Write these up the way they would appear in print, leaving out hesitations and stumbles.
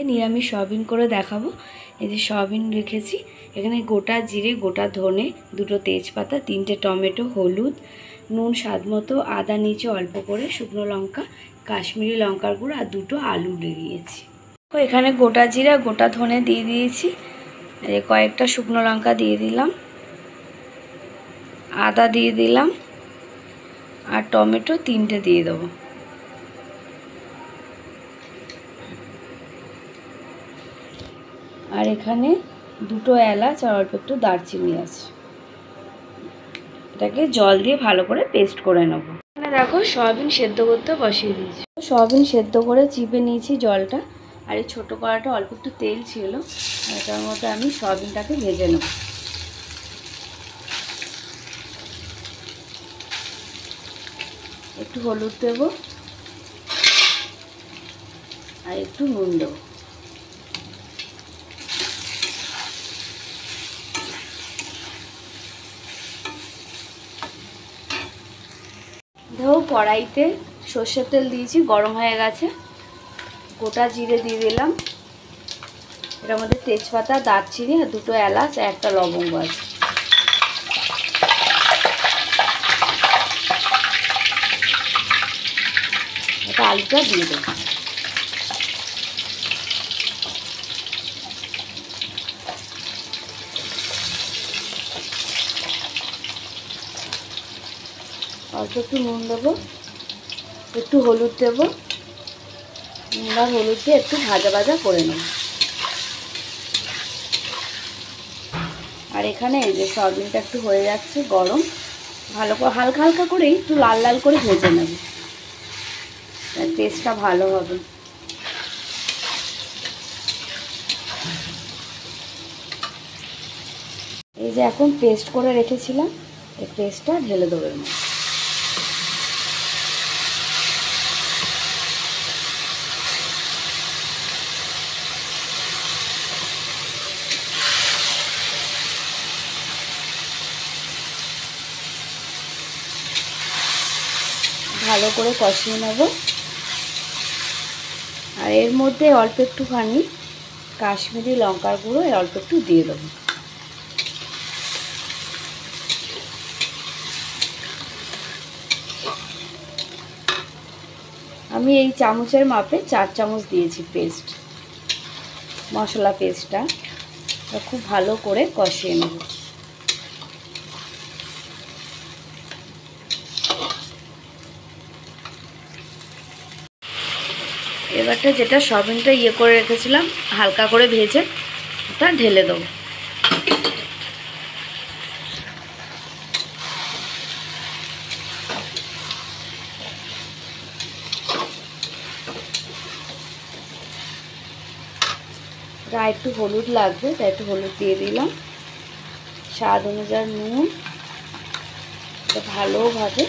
নিরামিষ সয়াবিন করে দেখাবো। এই যে সয়াবিন রেখেছি, এখানে গোটা জিরে, গোটা ধনে, দুটো তেজপাতা, 3টে টমেটো, হলুদ, নুন স্বাদ মতো, আদা নিচে অল্প করে, শুকনো লঙ্কা, কাশ্মীরি লঙ্কার গুঁড়ো আর দুটো আলু দিয়েছি। তো এখানে গোটা জিরা, গোটা ধনে দিয়ে দিয়েছি, কয়েকটা শুকনো লঙ্কা দিয়ে দিলাম, আদা দিয়ে দিলাম আর টমেটো 3টে দিয়ে দেবো। আর এখানে দুটো এলাচ আর অল্প একটু দারচিনি আছে। এটাকে জল দিয়ে ভালো করে পেস্ট করে নেবো। এখানে দেখো সয়াবিন সেদ্ধ করতে বসিয়ে দিয়েছি। সয়াবিন সেদ্ধ করে চিপে নিয়েছি জলটা। আর এই ছোটো কড়াটা অল্প একটু তেল ছিল, এটার মধ্যে আমি সয়াবিনটাকে ভেজে নেব। একটু হলুদ দেব আর একটু নুন দেবো। দেখো কড়াইতে সর্ষের তেল দিয়েছি, গরম হয়ে গেছে। গোটা জিরে দিয়ে দিলাম, এটার মধ্যে তেজপাতা, দারচিনি আর দুটো এলাচ আর একটা লবঙ্গ আছে। এটা আলুটা দিয়ে দেবো। অল্প একটু নুন দেবো, একটু হলুদ দেবো, নুন আর হলুদ দিয়ে একটু ভাজা ভাজা করে নেব। আর এখানে এই যে সয়াবিনটা একটু হয়ে যাচ্ছে গরম, ভালো করে হালকা হালকা করে একটু লাল লাল করে ভেজে নেব, টেস্টটা ভালো হবে। এই যে এখন পেস্ট করে রেখেছিলাম, এই পেস্টটা ঢেলে দেবো এর মধ্যে। ভালো করে কষিয়ে নেব। আর এর মধ্যে অল্প একটুখানি কাশ্মীরি লঙ্কার গুঁড়ো অল্প একটু দিয়ে দেবো। আমি এই চামচের মাপে 4 চামচ দিয়েছি পেস্ট, মশলা পেস্টটা। খুব ভালো করে কষিয়ে নেব। এবারটা যেটা সয়াবিনটা করে রেখেছিলাম হালকা করে ভেজে, ওটা ঢেলে দেবো। আর একটু হলুদ লাগবে, তাই একটু হলুদ দিয়ে দিলাম, স্বাদ অনুযায়ী নুন। ভালোভাবে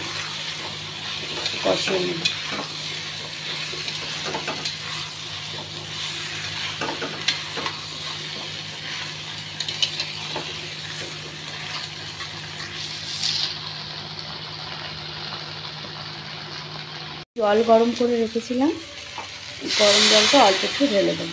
কষিয়ে নেব। জল গরম করে রেখেছিলাম, গরম জলটা অল্প একটু ঢেলে দেব।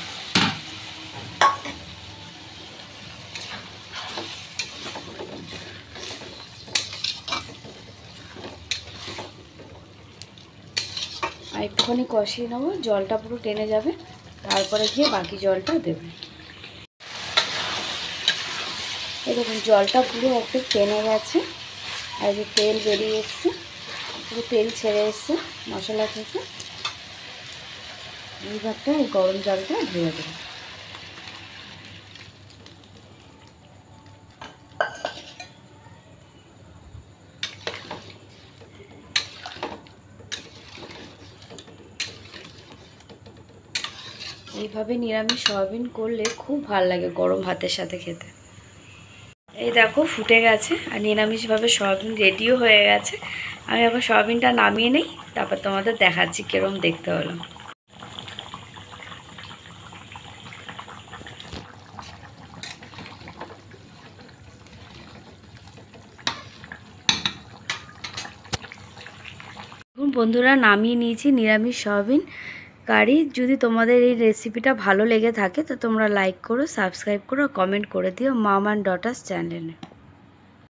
আর একটুখানি কষিয়ে নেবো, জলটা পুরো টেনে যাবে, তারপরে গিয়ে বাকি জলটা দেবে। এই দেখুন জলটা পুরো একটু টেনে গেছে, আর যে তেল বেরিয়ে এসছে, পুরো তেল ছেড়ে এসছে মশলা থেকে। এইবারটা এই গরম জলটা ঢেলে দেবো। এইভাবে নিরামিষ সয়াবিন করলে খুব ভালো লাগে গরম ভাতের সাথে খেতে। এই দেখো ফুটে গেছে আর নিরামিষভাবে সয়াবিন রেডিও হয়ে গেছে। আমি এখন সয়াবিনটা নামিয়ে নেই, তারপর তোমাদের দেখাচ্ছি কিরকম দেখতে হলো। বন্ধুরা নামিয়ে নিয়েছি নিরামিষ সয়াবিন। কারি। যদি তোমাদের এই রেসিপিটা ভালো লেগে থাকে তো তোমরা লাইক করো, সাবস্ক্রাইব করো, কমেন্ট করে দিও মাম অ্যান্ড ডটার্স চ্যানেলে।